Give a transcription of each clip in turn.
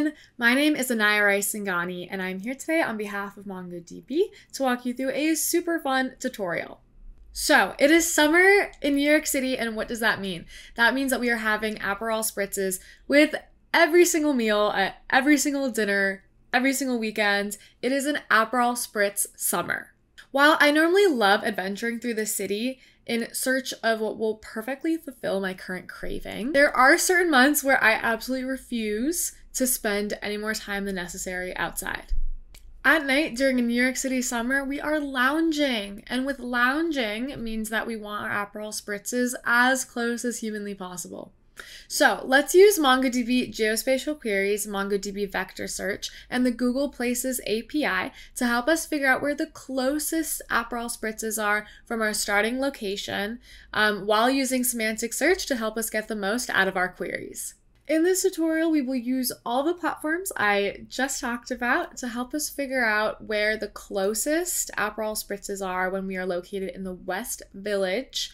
everyone, my name is Anaya Singani and I'm here today on behalf of MongoDB to walk you through a super fun tutorial. So, it is summer in New York City, and what does that mean? That means that we are having Aperol Spritzes with every single meal, at every single dinner, every single weekend. It is an Aperol Spritz summer. While I normally love adventuring through the city in search of what will perfectly fulfill my current craving, there are certain months where I absolutely refuse to spend any more time than necessary outside. At night during a New York City summer, we are lounging, and with lounging it means that we want our Aperol Spritzes as close as humanly possible. So let's use MongoDB Geospatial queries, MongoDB Vector Search, and the Google Places API to help us figure out where the closest Aperol Spritzes are from our starting location, while using semantic search to help us get the most out of our queries. In this tutorial, we will use all the platforms I just talked about to help us figure out where the closest Aperol Spritzes are when we are located in the West Village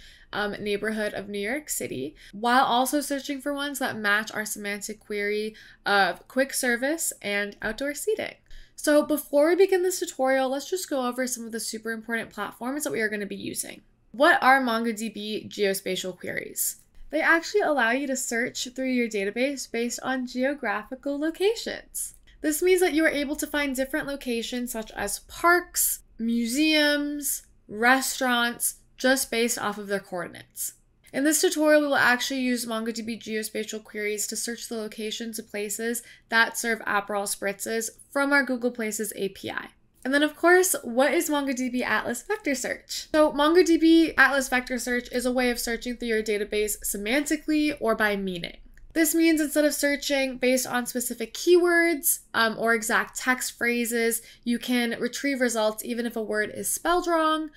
neighborhood of New York City, while also searching for ones that match our semantic query of quick service and outdoor seating. So before we begin this tutorial, let's just go over some of the super important platforms that we are going to be using. What are MongoDB Geospatial queries? They actually allow you to search through your database based on geographical locations. This means that you are able to find different locations such as parks, museums, restaurants, just based off of their coordinates. In this tutorial, we will actually use MongoDB Geospatial queries to search the locations of places that serve Aperol Spritzes from our Google Places API. And then, of course, what is MongoDB Atlas Vector Search? So MongoDB Atlas Vector Search is a way of searching through your database semantically or by meaning. This means instead of searching based on specific keywords or exact text phrases, you can retrieve results even if a word is spelled wrong,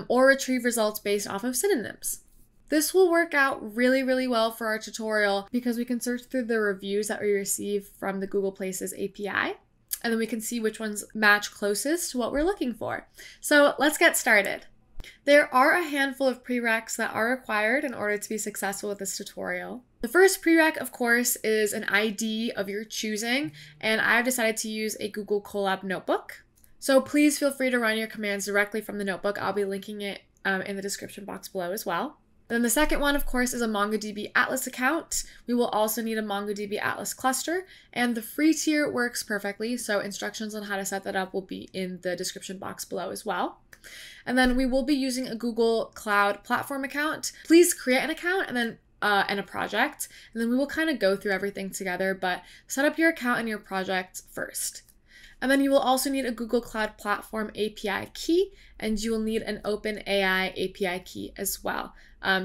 or retrieve results based off of synonyms. This will work out really well for our tutorial because we can search through the reviews that we receive from the Google Places API, and then we can see which ones match closest to what we're looking for. So let's get started. There are a handful of prereqs that are required in order to be successful with this tutorial. The first prereq, of course, is an ID of your choosing, and I have decided to use a Google Colab notebook. So please feel free to run your commands directly from the notebook. I'll be linking it in the description box below as well. Then the second one, of course, is a MongoDB Atlas account. We will also need a MongoDB Atlas cluster, and the free tier works perfectly, so instructions on how to set that up will be in the description box below as well. And then we will be using a Google Cloud Platform account. Please create an account and a project, and then we will kind of go through everything together, but set up your account and your project first. And then you will also need a Google Cloud Platform API key, and you will need an OpenAI API key as well,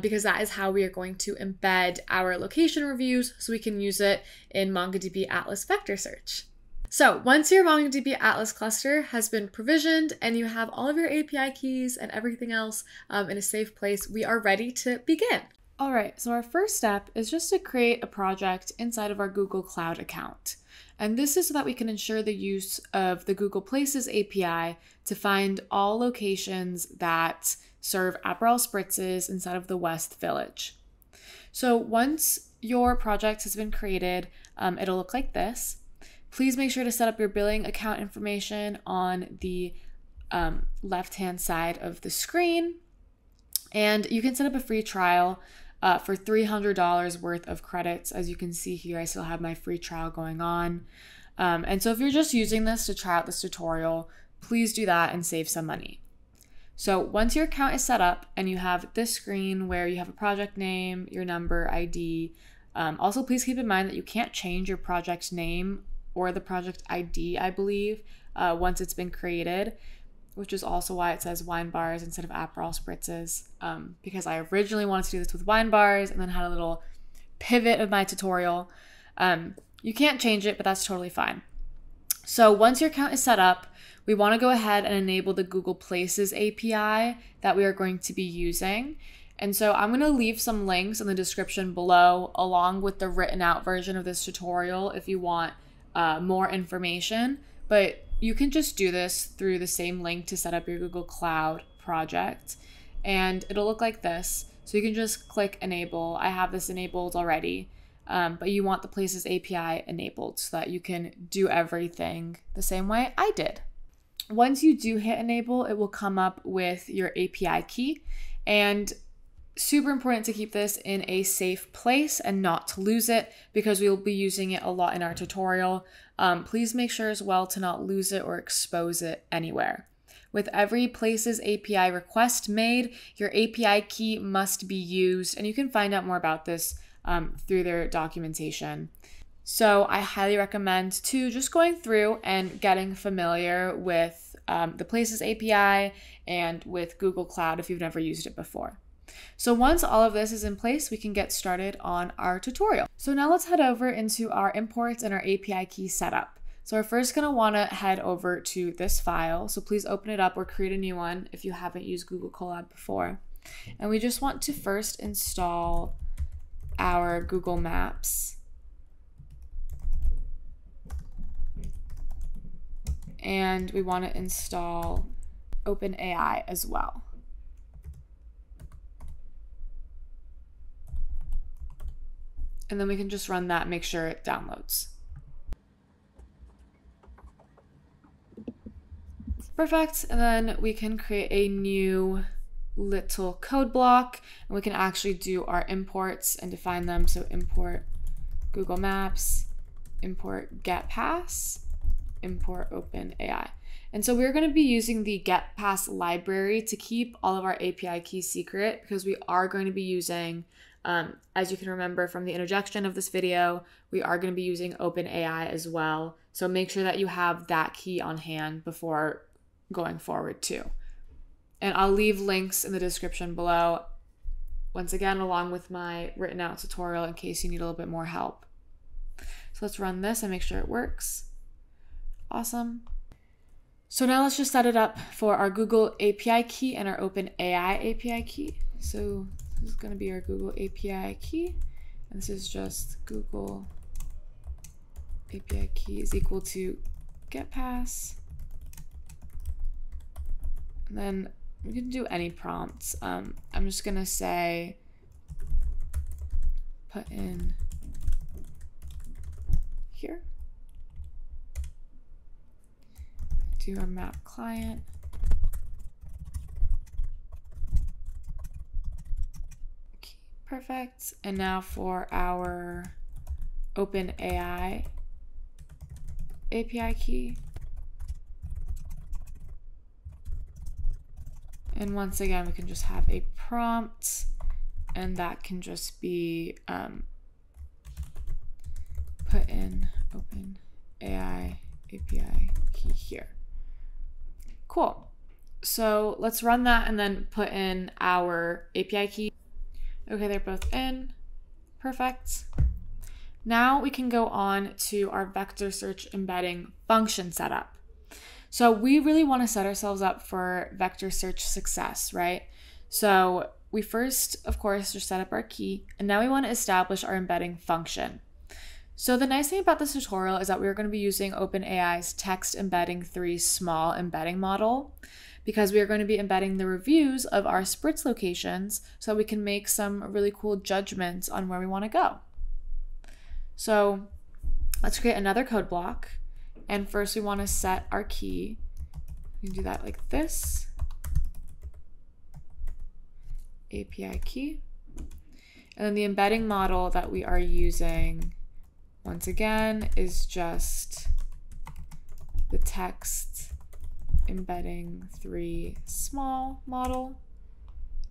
because that is how we are going to embed our location reviews so we can use it in MongoDB Atlas Vector Search. So once your MongoDB Atlas cluster has been provisioned and you have all of your API keys and everything else in a safe place, we are ready to begin. All right, so our first step is just to create a project inside of our Google Cloud account. And this is so that we can ensure the use of the Google Places API to find all locations that serve Aperol Spritzes inside of the West Village. So once your project has been created, it'll look like this. Please make sure to set up your billing account information on the left-hand side of the screen. And you can set up a free trial for $300 worth of credits. As you can see here, I still have my free trial going on. And so if you're just using this to try out this tutorial, please do that and save some money. So once your account is set up and you have this screen where you have a project name, your number, ID, also please keep in mind that you can't change your project name or the project ID, I believe, once it's been created, which is also why it says wine bars instead of Aperol Spritzes, because I originally wanted to do this with wine bars and then had a little pivot of my tutorial. You can't change it, but that's totally fine. So once your account is set up, we want to go ahead and enable the Google Places API that we are going to be using. And so I'm going to leave some links in the description below along with the written out version of this tutorial if you want more information, but you can just do this through the same link to set up your Google Cloud project, and it'll look like this. So you can just click enable. I have this enabled already. but you want the Places API enabled so that you can do everything the same way I did. Once you do hit enable, it will come up with your API key, and super important to keep this in a safe place and not to lose it because we will be using it a lot in our tutorial. Please make sure as well to not lose it or expose it anywhere. With every Places API request made, your API key must be used, and you can find out more about this through their documentation. So I highly recommend to just going through and getting familiar with the Places API and with Google Cloud if you've never used it before. So once all of this is in place, we can get started on our tutorial. So now let's head over into our imports and our API key setup. So we're first going to want to head over to this file. So please open it up or create a new one if you haven't used Google Colab before. And we just want to first install our Google Maps. And we want to install OpenAI as well. And then we can just run that and make sure it downloads. Perfect. And then we can create a new little code block and we can actually do our imports and define them. So import Google Maps, import GetPass, import OpenAI. And so we're going to be using the GetPass library to keep all of our API keys secret because we are going to be using, as you can remember from the interjection of this video, we are going to be using OpenAI as well. So make sure that you have that key on hand before going forward too. And I'll leave links in the description below, once again, along with my written out tutorial in case you need a little bit more help. So let's run this and make sure it works. Awesome. So now let's just set it up for our Google API key and our OpenAI API key. So this is going to be our Google API key. And this is just Google API key is equal to GetPass. And then we can do any prompts. I'm just going to say, put in here. Do our map client. Okay, perfect. And now for our OpenAI API key. And once again, we can just have a prompt, and that can just be put in OpenAI API key here. Cool. So let's run that and then put in our API key. Okay, they're both in. Perfect. Now we can go on to our vector search embedding function setup. So we really want to set ourselves up for vector search success, right? So we first, of course, just set up our key, and now we want to establish our embedding function. So the nice thing about this tutorial is that we're going to be using OpenAI's text embedding 3 small embedding model because we are going to be embedding the reviews of our Spritz locations so we can make some really cool judgments on where we want to go. So let's create another code block. And first we want to set our key. We can do that like this. API key. And then the embedding model that we are using, once again, is just the text embedding 3 small model.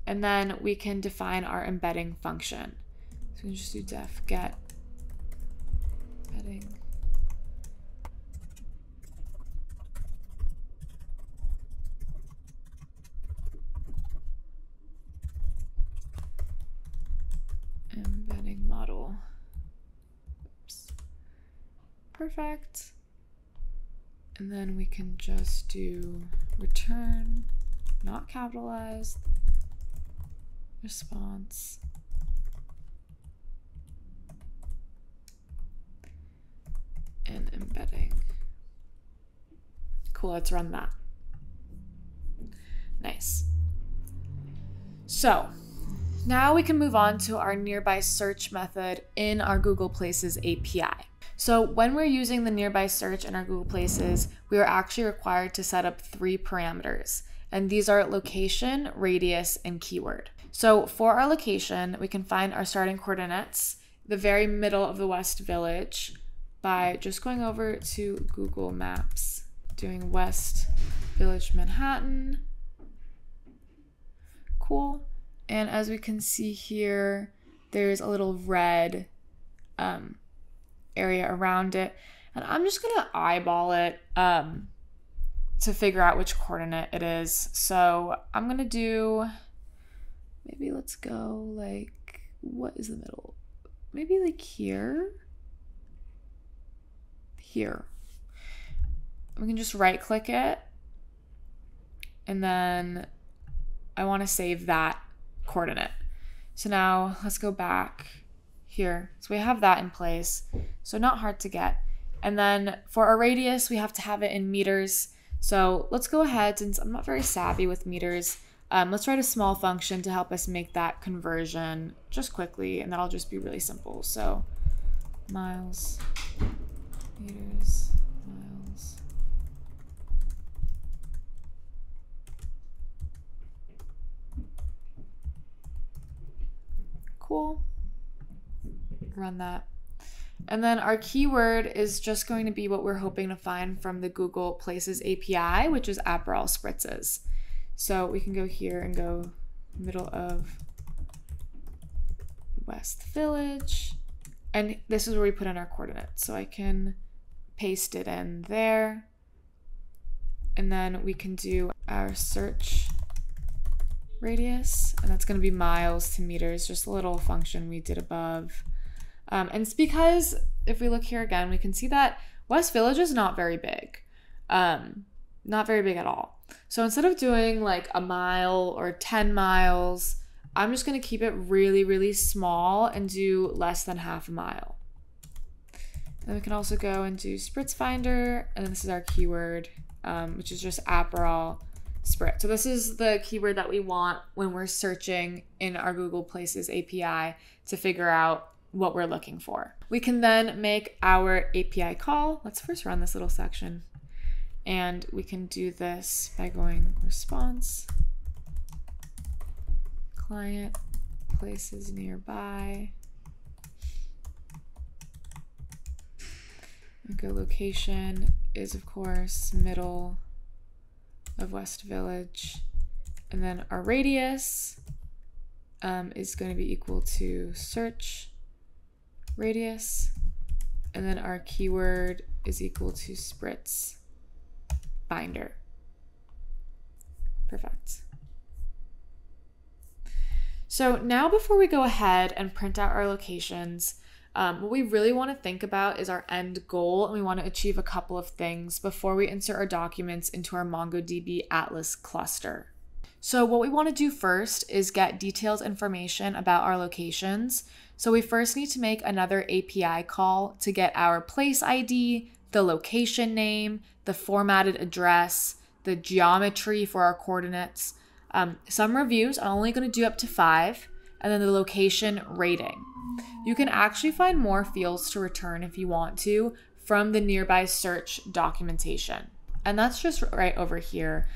And then we can define our embedding function. So we can just do def get embedding. Embedding model. Oops. Perfect. And then we can just do return, not capitalized, response. And embedding. Cool, let's run that. Nice. So Now we can move on to our nearby search method in our Google Places API. So when we're using the nearby search in our Google Places, we are actually required to set up 3 parameters, and these are location, radius, and keyword. So for our location, we can find our starting coordinates, the very middle of the West Village, by just going over to Google Maps, doing West Village, Manhattan. Cool. And as we can see here, there's a little red area around it. And I'm just going to eyeball it to figure out which coordinate it is. So I'm going to do, maybe let's go like, what is the middle? Maybe like here. Here. We can just right click it. And then I want to save that coordinate. So now let's go back here. So we have that in place. So not hard to get. And then for our radius, we have to have it in meters. So let's go ahead, since I'm not very savvy with meters, let's write a small function to help us make that conversion just quickly, and that'll just be really simple. So miles, meters, miles. Cool. Run that. And then our keyword is just going to be what we're hoping to find from the Google Places API, which is Aperol Spritzes. So we can go here and go middle of West Village. And this is where we put in our coordinates. So I can paste it in there. And then we can do our search radius, and that's going to be miles to meters, just a little function we did above. And it's because if we look here again, we can see that West Village is not very big. Not very big at all. So instead of doing like a mile or 10 miles, I'm just going to keep it really, really small and do less than half a mile. And we can also go and do Spritz Finder, and then this is our keyword, which is just Aperol Spritz. So this is the keyword that we want when we're searching in our Google Places API to figure out what we're looking for. We can then make our API call. Let's first run this little section. And we can do this by going response, client, places nearby. And go location is of course middle of West Village. And then our radius is going to be equal to search radius. And then our keyword is equal to Spritz Finder. Perfect. So now before we go ahead and print out our locations, what we really want to think about is our end goal, and we want to achieve a couple of things before we insert our documents into our MongoDB Atlas cluster. So what we want to do first is get detailed information about our locations. So we first need to make another API call to get our place ID, the location name, the formatted address, the geometry for our coordinates. Some reviews, I'm only going to do up to 5, and then the location rating. You can actually find more fields to return if you want to from the nearby search documentation. And that's just right over here.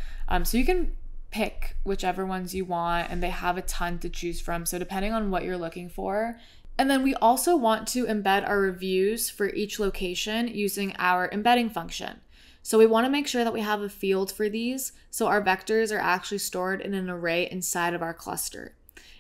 So you can pick whichever ones you want, and they have a ton to choose from. So depending on what you're looking for. And then we also want to embed our reviews for each location using our embedding function. So we want to make sure that we have a field for these, so our vectors are actually stored in an array inside of our cluster.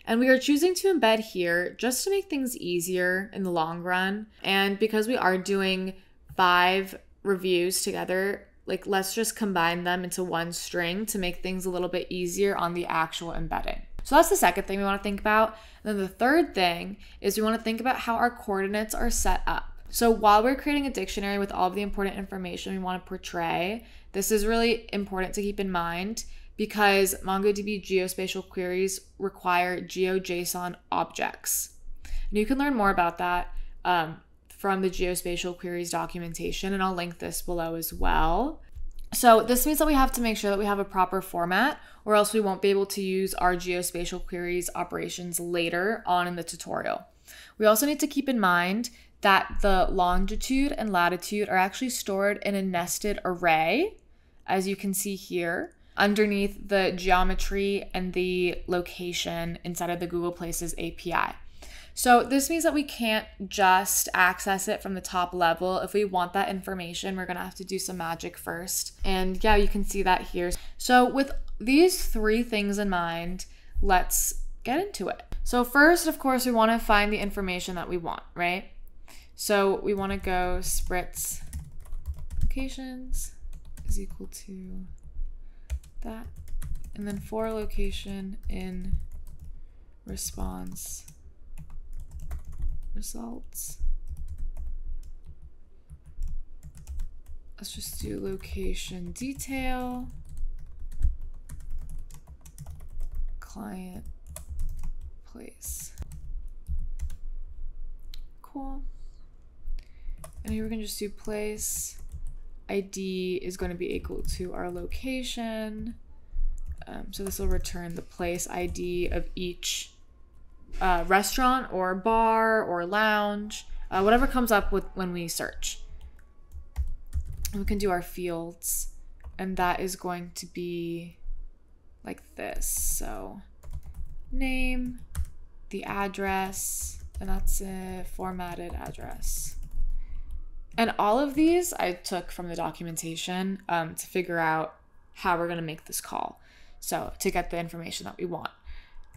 And we are choosing to embed here just to make things easier in the long run. And because we are doing 5 reviews together, like let's just combine them into one string to make things a little bit easier on the actual embedding. So that's the second thing we want to think about. And then the third thing is we want to think about how our coordinates are set up. So while we're creating a dictionary with all of the important information we want to portray, this is really important to keep in mind because MongoDB Geospatial queries require GeoJSON objects. And you can learn more about that from the Geospatial queries documentation, and I'll link this below as well. So this means that we have to make sure that we have a proper format, or else we won't be able to use our geospatial queries operations later on in the tutorial. We also need to keep in mind that the longitude and latitude are actually stored in a nested array, as you can see here, underneath the geometry and the location inside of the Google Places API. So this means that we can't just access it from the top level. If we want that information, we're gonna have to do some magic first. And yeah, you can see that here. So with these three things in mind, let's get into it. So first, of course, we wanna find the information that we want, right? So we wanna go Spritz locations is equal to that. And then for location in response results. Let's just do location detail, client place. Cool. And here we're gonna just do place. ID is going to be equal to our location. So this will return the place ID of each restaurant or bar or lounge, whatever comes up with when we search. We can do our fields, and that is going to be like this. So name, the address, and that's a formatted address. And all of these I took from the documentation to figure out how we're going to make this call. So to get the information that we want.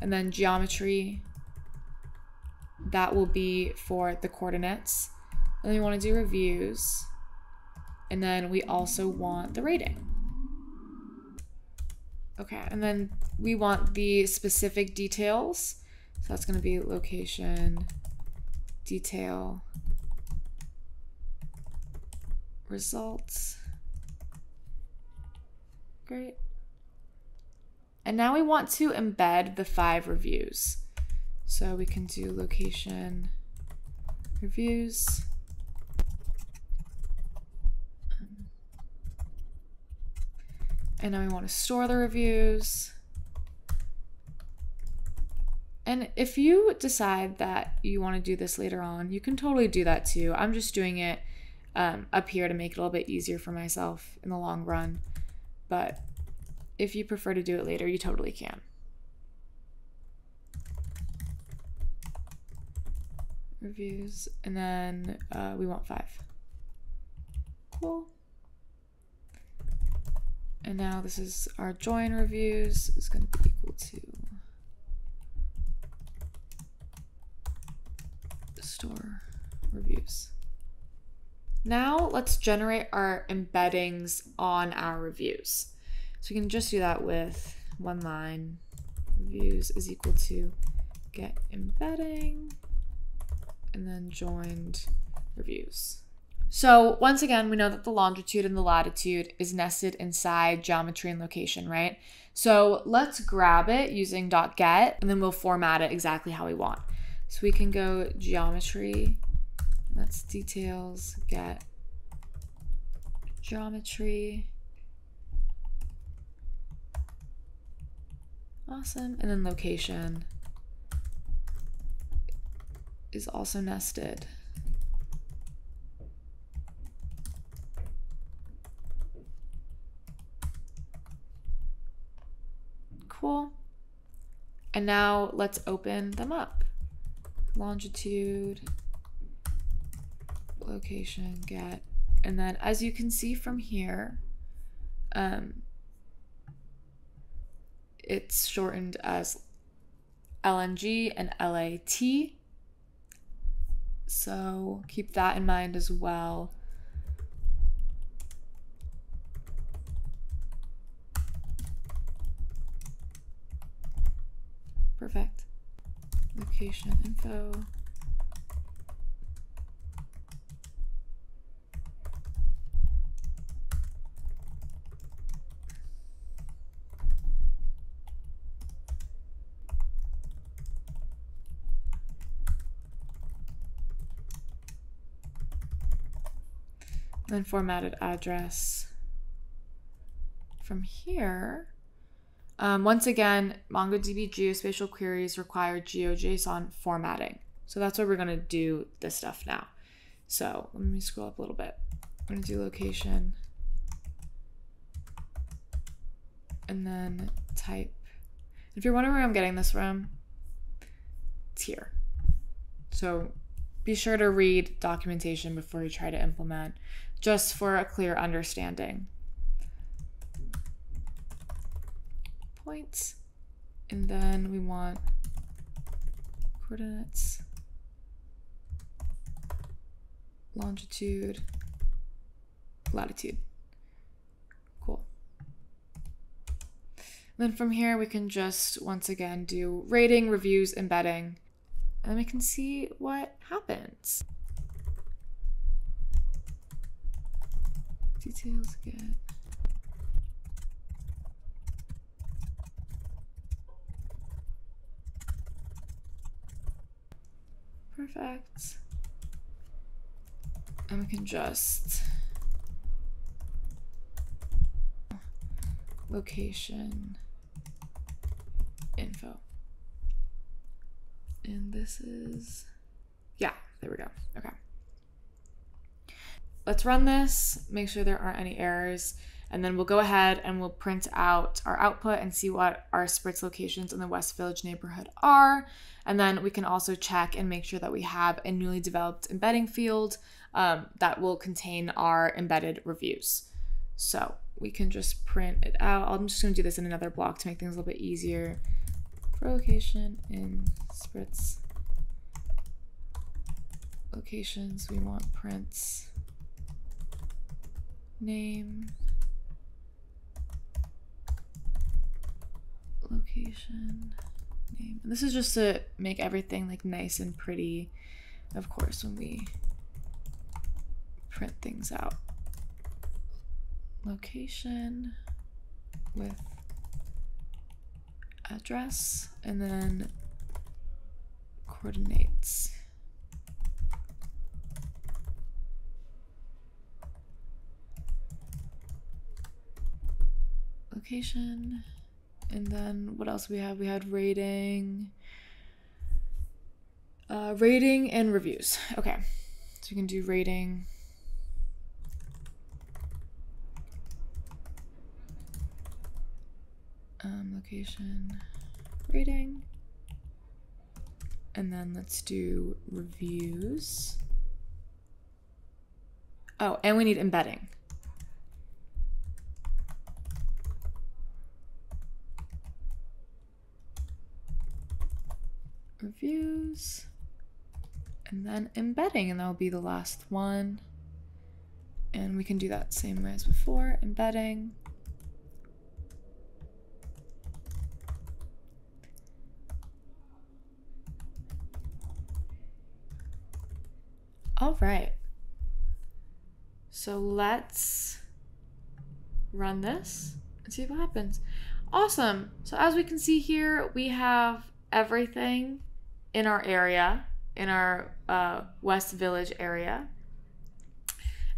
And then geometry, that will be for the coordinates. And then we want to do reviews. And then we also want the rating. Okay, and then we want the specific details. So that's going to be location, detail, results. Great. And now we want to embed the 5 reviews. So we can do location reviews. And now we want to store the reviews. And if you decide that you want to do this later on, you can totally do that too. I'm just doing it up here to make it a little bit easier for myself in the long run. But if you prefer to do it later, you totally can. Reviews, and then we want 5. Cool. And now this is our join reviews is going to be equal to store reviews. Now let's generate our embeddings on our reviews. So we can just do that with one line. Reviews is equal to get embedding and then joined reviews. So once again, we know that the longitude and the latitude is nested inside geometry and location, right? So let's grab it using .get, and then we'll format it exactly how we want. So we can go geometry, and that's details, get geometry. Awesome. And then location is also nested. Cool. And now let's open them up. Longitude, location, get, and then as you can see from here, it's shortened as LNG and LAT. So keep that in mind as well. Perfect. Location info. Then formatted address. from here, once again, MongoDB Geospatial queries require GeoJSON formatting. So that's why we're going to do this stuff now. So let me scroll up a little bit. I'm going to do location and then type. If you're wondering where I'm getting this from, it's here. So be sure to read documentation before you try to implement, just for a clear understanding. Points, and then we want coordinates, longitude, latitude. Cool. Then from here we can just once again do rating, reviews, embedding, and then we can see what happens. Details get. Perfect. And we can just location info. And this is, yeah, there we go. Okay. Let's run this, make sure there aren't any errors, and then we'll go ahead and we'll print out our output and see what our Spritz locations in the West Village neighborhood are. And then we can also check and make sure that we have a newly developed embedding field that will contain our embedded reviews. So we can just print it out. I'm just going to do this in another block to make things a little bit easier. For location in Spritz locations, we want prints name, location, name. And this is just to make everything like nice and pretty, of course, when we print things out. Location with address, and then coordinates. Location, and then what else we have? We had rating, rating and reviews. Okay, so we can do rating. Location, rating, and then let's do reviews. Oh, and we need embedding. Reviews, and then embedding, and that will be the last one. And we can do that same way as before, embedding. All right, so let's run this and see what happens. Awesome. So as we can see here, we have everything in our area, in our West Village area.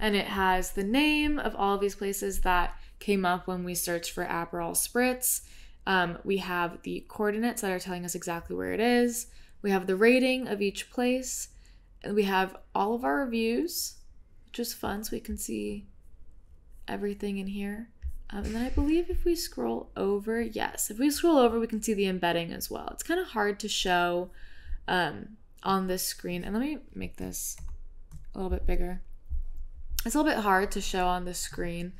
And it has the name of all of these places that came up when we searched for Aperol Spritz. We have the coordinates that are telling us exactly where it is. We have the rating of each place. And we have all of our reviews, which is fun, so we can see everything in here. And then I believe if we scroll over, yes, if we scroll over, we can see the embedding as well. It's kind of hard to show on this screen. And let me make this a little bit bigger. It's a little bit hard to show on the screen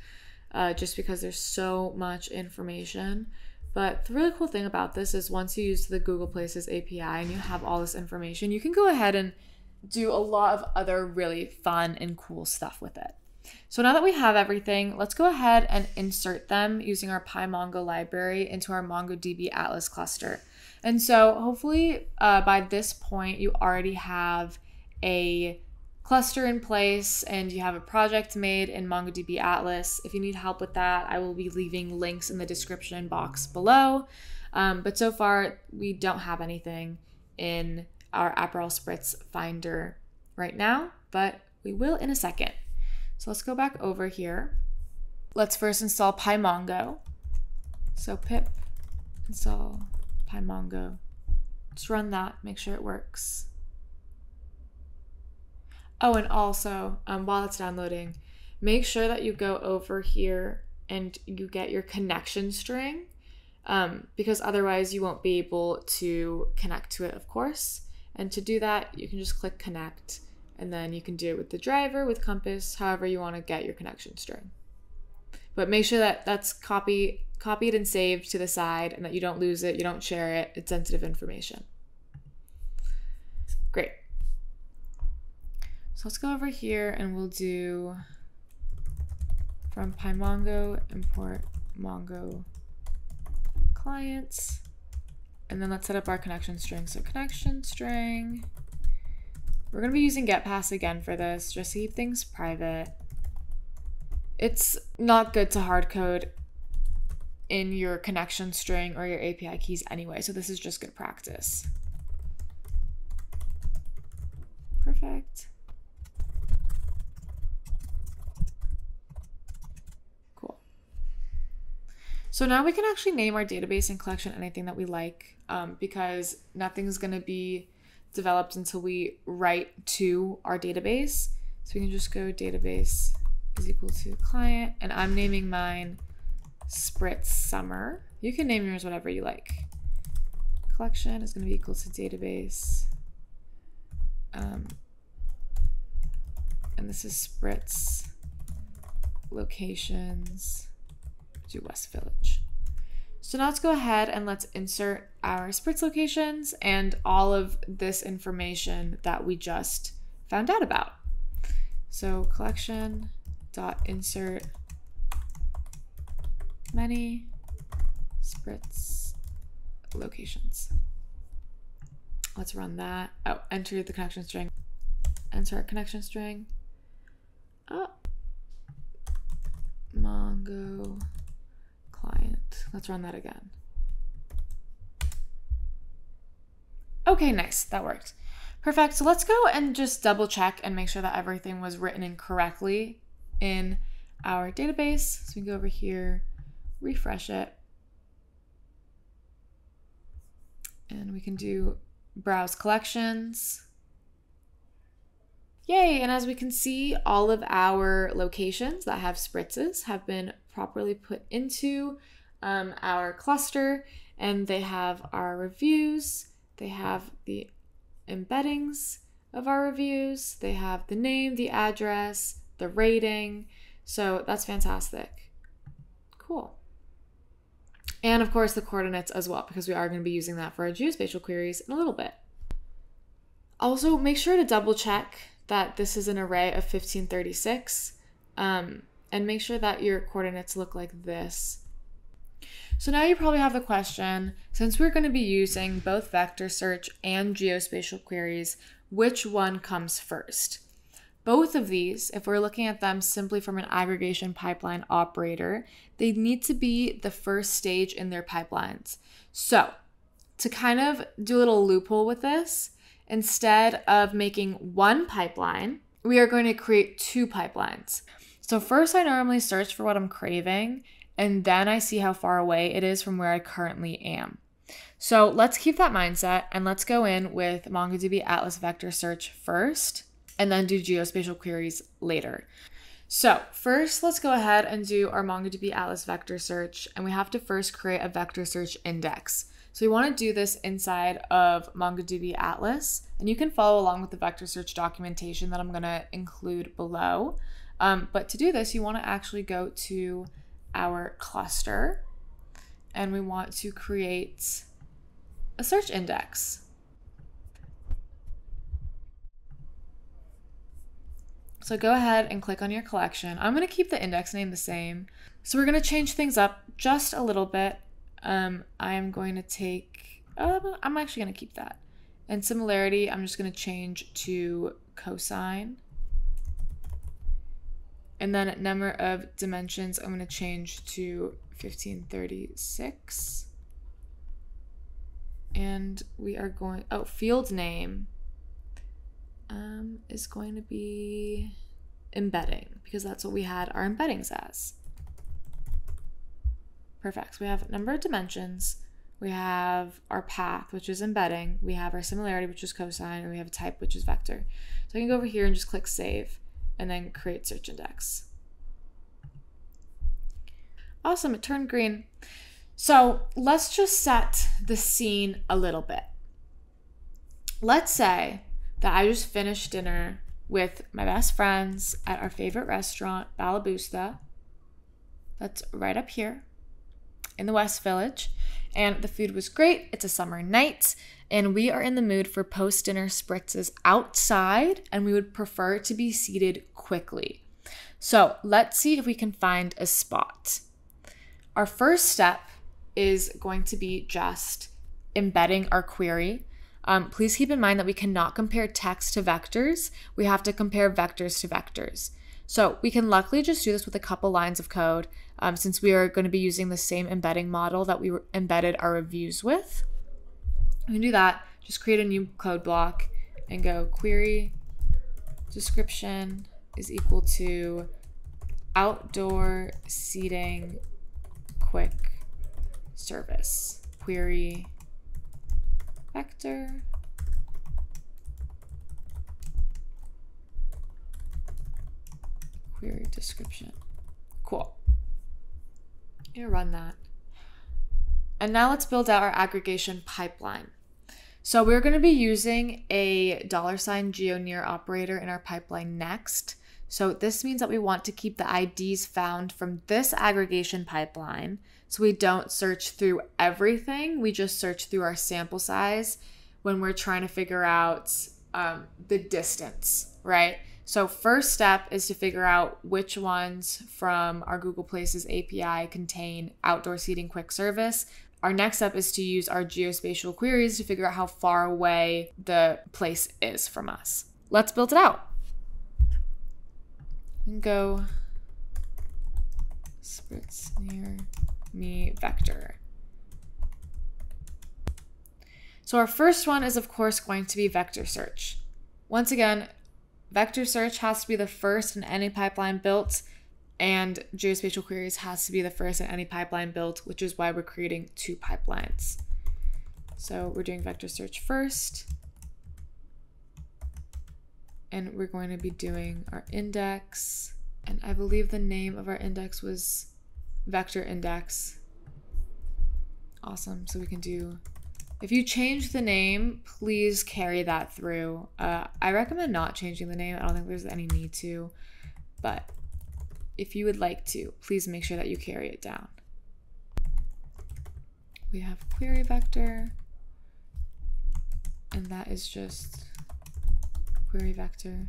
just because there's so much information. But the really cool thing about this is once you use the Google Places API and you have all this information, you can go ahead and do a lot of other really fun and cool stuff with it. So now that we have everything, let's go ahead and insert them using our PyMongo library into our MongoDB Atlas cluster. And so hopefully by this point, you already have a cluster in place and you have a project made in MongoDB Atlas. If you need help with that, I will be leaving links in the description box below. But so far, we don't have anything in our Aperol Spritz finder right now, but we will in a second. So let's go back over here. let's first install PyMongo. So pip install PyMongo. Just run that, make sure it works. Oh, and also, while it's downloading, make sure that you go over here and you get your connection string, because otherwise you won't be able to connect to it, of course. And to do that, you can just click connect, and then you can do it with the driver, with Compass, however you want to get your connection string. But make sure that that's copied and saved to the side, and that you don't lose it, you don't share it. It's sensitive information. Great. So let's go over here and we'll do from PyMongo import Mongo clients, and then let's set up our connection string. So connection string, we're going to be using getPass again for this, just to keep things private. It's not good to hard code in your connection string or your API keys anyway, so this is just good practice. Perfect. Cool. So now we can actually name our database and collection anything that we like, because nothing's going to be developed until we write to our database. So we can just go database is equal to client, and I'm naming mine Spritz Summer. You can name yours whatever you like. Collection is going to be equal to database. And this is Spritz locations to West Village. So now let's go ahead and let's insert our Spritz locations and all of this information that we just found out about. So collection dot insert many Spritz locations. Let's run that. Oh, enter the connection string. Enter our connection string. Oh, Mongo client. Let's run that again. Okay, nice. That worked. Perfect. So let's go and just double check and make sure that everything was written in correctly in our database. So we can go over here, refresh it, and we can do browse collections. Yay, and as we can see, all of our locations that have spritzes have been properly put into our cluster, and they have our reviews, they have the embeddings of our reviews, they have the name, the address, the rating, so that's fantastic. Cool. And of course the coordinates as well, because we are going to be using that for our geospatial queries in a little bit. Also, make sure to double check that this is an array of 1536, and make sure that your coordinates look like this. So now you probably have the question, since we're going to be using both vector search and geospatial queries, which one comes first? Both of these, if we're looking at them simply from an aggregation pipeline operator, they need to be the first stage in their pipelines. So to kind of do a little loophole with this, instead of making one pipeline, we are going to create two pipelines. So first I normally search for what I'm craving, and then I see how far away it is from where I currently am. So let's keep that mindset, and let's go in with MongoDB Atlas Vector Search first, and then do geospatial queries later. So first, let's go ahead and do our MongoDB Atlas Vector Search, and we have to first create a vector search index. So we want to do this inside of MongoDB Atlas, and you can follow along with the vector search documentation that I'm going to include below. But to do this, you want to actually go to our cluster, and we want to create a search index. So go ahead and click on your collection. I'm going to keep the index name the same. So we're going to change things up just a little bit. I'm going to take, I'm actually going to keep that. And similarity, I'm just going to change to cosine. And then number of dimensions, I'm going to change to 1536. And we are going, field name is going to be embedding, because that's what we had our embeddings as. Perfect. So we have number of dimensions. We have our path, which is embedding. We have our similarity, which is cosine, and we have a type, which is vector. So I can go over here and just click save and then create search index. Awesome, it turned green. So let's just set the scene a little bit. Let's say that I just finished dinner with my best friends at our favorite restaurant, Balabusta. That's right up here in the West Village. And the food was great. It's a summer night, and we are in the mood for post-dinner spritzes outside, and we would prefer to be seated quickly. So let's see if we can find a spot. Our first step is going to be just embedding our query. Please keep in mind that we cannot compare text to vectors. We have to compare vectors to vectors. So we can luckily just do this with a couple lines of code since we are going to be using the same embedding model that we embedded our reviews with. We can do that. Just create a new code block and go query description is equal to outdoor seating quick service. Query vector. Query description. Cool. I'm gonna run that. And now let's build out our aggregation pipeline. So we're going to be using a $geoneer operator in our pipeline next. So this means that we want to keep the IDs found from this aggregation pipeline. So we don't search through everything. We just search through our sample size when we're trying to figure out the distance, right? So first step is to figure out which ones from our Google Places API contain outdoor seating quick service. Our next step is to use our geospatial queries to figure out how far away the place is from us. Let's build it out. And go Spritz near me vector. So our first one is of course going to be vector search. Once again, vector search has to be the first in any pipeline built, and geospatial queries has to be the first in any pipeline built, which is why we're creating two pipelines. So we're doing vector search first, and we're going to be doing our index, and I believe the name of our index was vector index. Awesome. So we can do, if you change the name, please carry that through. I recommend not changing the name. I don't think there's any need to, but if you would like to, please make sure that you carry it down. We have query vector, and that is just query vector.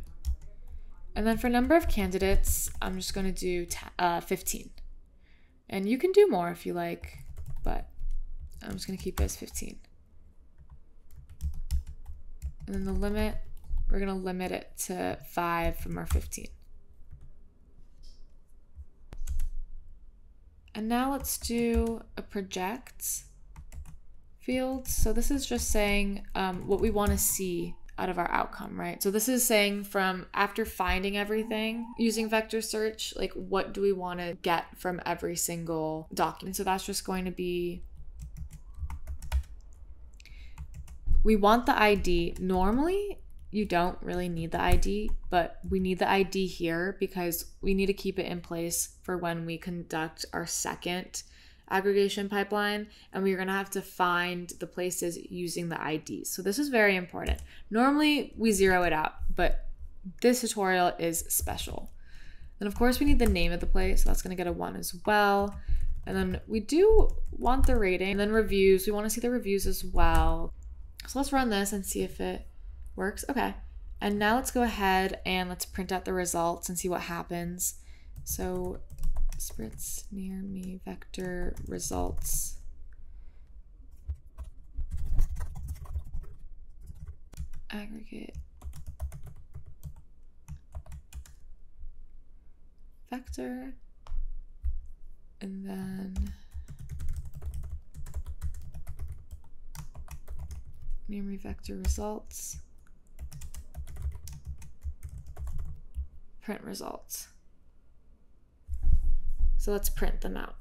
And then for number of candidates, I'm just going to do 15. And you can do more if you like, but I'm just going to keep it as 15. And then the limit, we're going to limit it to 5 from our 15. And now let's do a project field. So this is just saying what we want to see out of our outcome, right? So this is saying from after finding everything using vector search, like what do we want to get from every single document? So that's just going to be, we want the ID. Normally, you don't really need the ID, but we need the ID here because we need to keep it in place for when we conduct our second aggregation pipeline, and we're going to have to find the places using the IDs. So this is very important. Normally, we zero it out, but this tutorial is special. And of course, we need the name of the place, so that's going to get a 1 as well. And then we do want the rating, and then reviews. We want to see the reviews as well. So let's run this and see if it works. Okay. And now let's go ahead and let's print out the results and see what happens. So Spritz near me vector results. Aggregate vector. And then near me vector results. Print results. So let's print them out.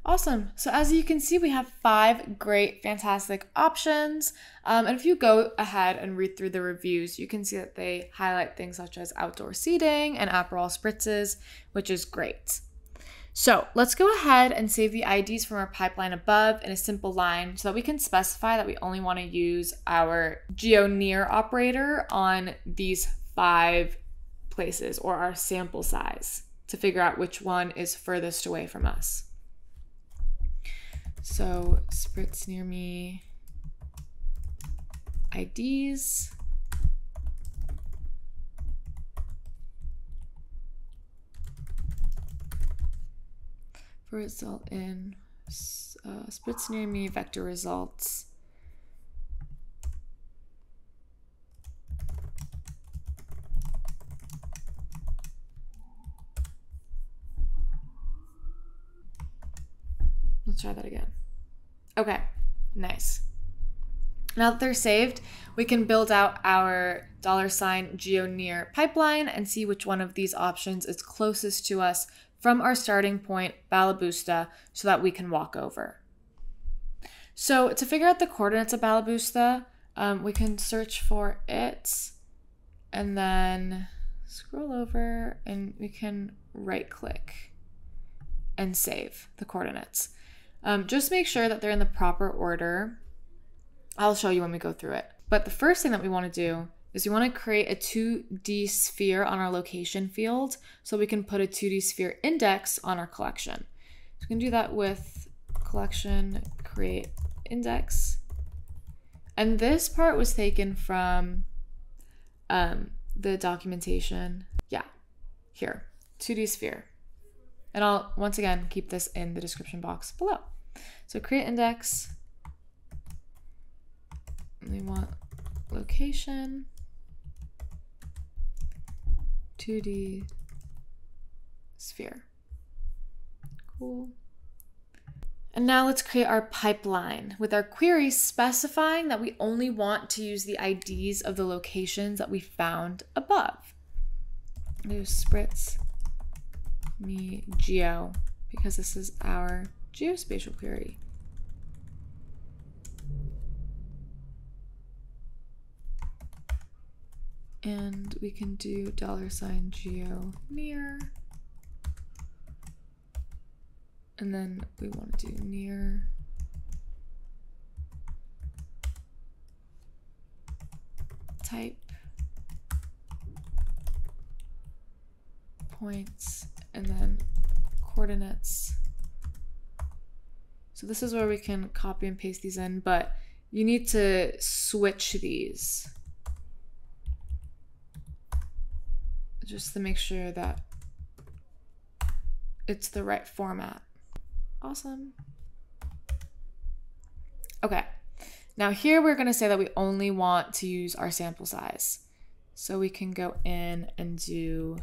Awesome. So as you can see, we have 5 great, fantastic options. And if you go ahead and read through the reviews, you can see that they highlight things such as outdoor seating and Aperol Spritzes, which is great. So let's go ahead and save the IDs from our pipeline above in a simple line so that we can specify that we only want to use our GeoNear operator on these 5 places, or our sample size, to figure out which one is furthest away from us. So Spritz near me IDs. For result in Spritz near me vector results. Let's try that again. Okay, nice. Now that they're saved, we can build out our $GeoNear pipeline and see which one of these options is closest to us from our starting point, Balabusta, so that we can walk over. So to figure out the coordinates of Balabusta, we can search for it and then scroll over and we can right click and save the coordinates. Just make sure that they're in the proper order. I'll show you when we go through it. But the first thing that we want to do is we want to create a 2D sphere on our location field so we can put a 2D sphere index on our collection. So we can do that with collection create index. And this part was taken from the documentation. Yeah, here, 2D sphere. And I'll, once again, keep this in the description box below. So create index. And we want location, 2D sphere. Cool. And now let's create our pipeline with our query specifying that we only want to use the IDs of the locations that we found above. Do Spritz me geo, because this is our geospatial query. And we can do $GeoNear. And then we want to do near type points and then coordinates. So this is where we can copy and paste these in, but you need to switch these just to make sure that it's the right format. Awesome. Okay, now here we're going to say that we only want to use our sample size. So we can go in and do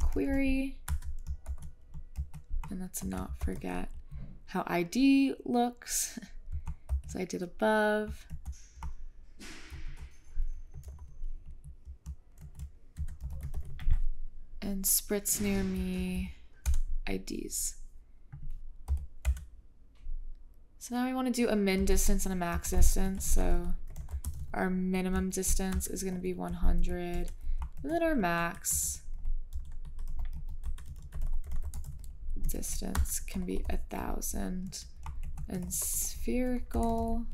query, and let's not forget how ID looks, as I did above. And Spritz near me IDs. So now we want to do a min distance and a max distance. So our minimum distance is going to be 100, and then our max distance can be 1,000. And spherical,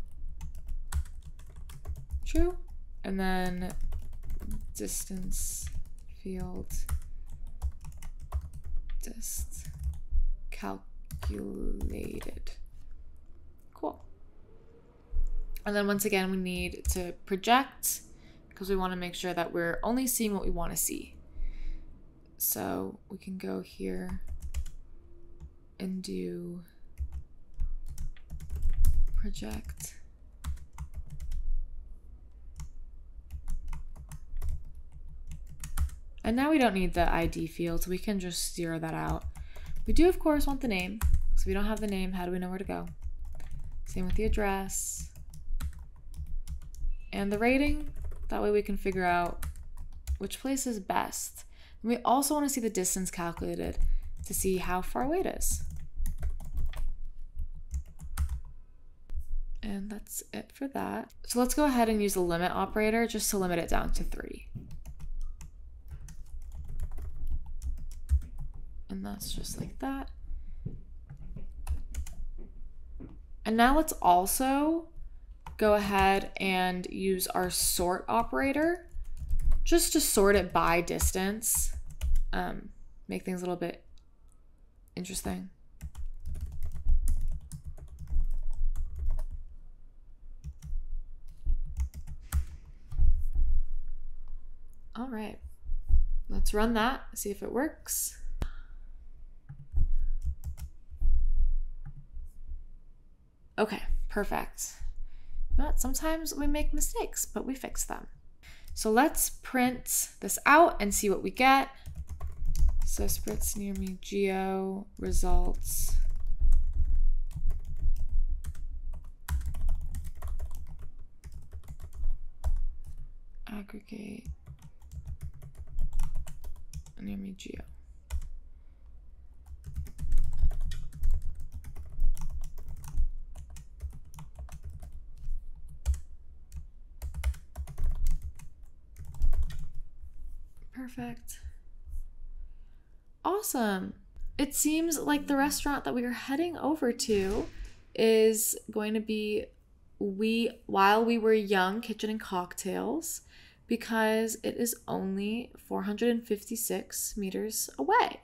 true. And then distance field dist calculated. Cool. And then once again, we need to project because we want to make sure that we're only seeing what we want to see. So we can go here and do project. And now we don't need the ID field, so we can just zero that out. We do, of course, want the name. So if we don't have the name, how do we know where to go? Same with the address. And the rating, that way we can figure out which place is best. And we also want to see the distance calculated to see how far away it is. And that's it for that. So let's go ahead and use the limit operator just to limit it down to 3. And that's just like that. And now let's also go ahead and use our sort operator just to sort it by distance. Make things a little bit interesting. All right, let's run that, see if it works. Okay, perfect. You know what? Sometimes we make mistakes, but we fix them. So let's print this out and see what we get. So Spritz near me geo results. Aggregate near me geo. Perfect. Awesome. It seems like the restaurant that we are heading over to is going to be While We Were Young Kitchen and Cocktails, because it is only 456 meters away.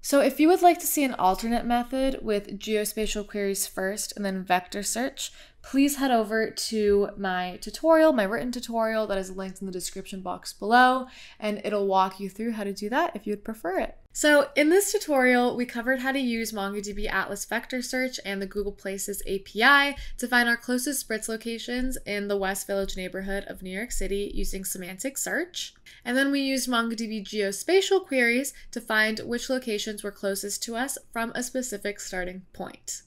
So if you would like to see an alternate method with geospatial queries first and then vector search, please head over to my tutorial, my written tutorial that is linked in the description box below, and it'll walk you through how to do that if you'd prefer it. So in this tutorial, we covered how to use MongoDB Atlas Vector Search and the Google Places API to find our closest Spritz locations in the West Village neighborhood of New York City using semantic search. And then we used MongoDB Geospatial queries to find which locations were closest to us from a specific starting point.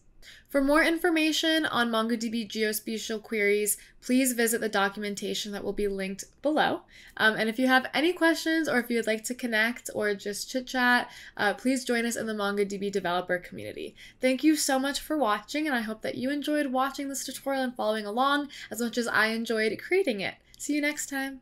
For more information on MongoDB Geospatial queries, please visit the documentation that will be linked below. And if you have any questions or if you would like to connect or just chit chat, please join us in the MongoDB developer community. Thank you so much for watching, and I hope that you enjoyed watching this tutorial and following along as much as I enjoyed creating it. See you next time.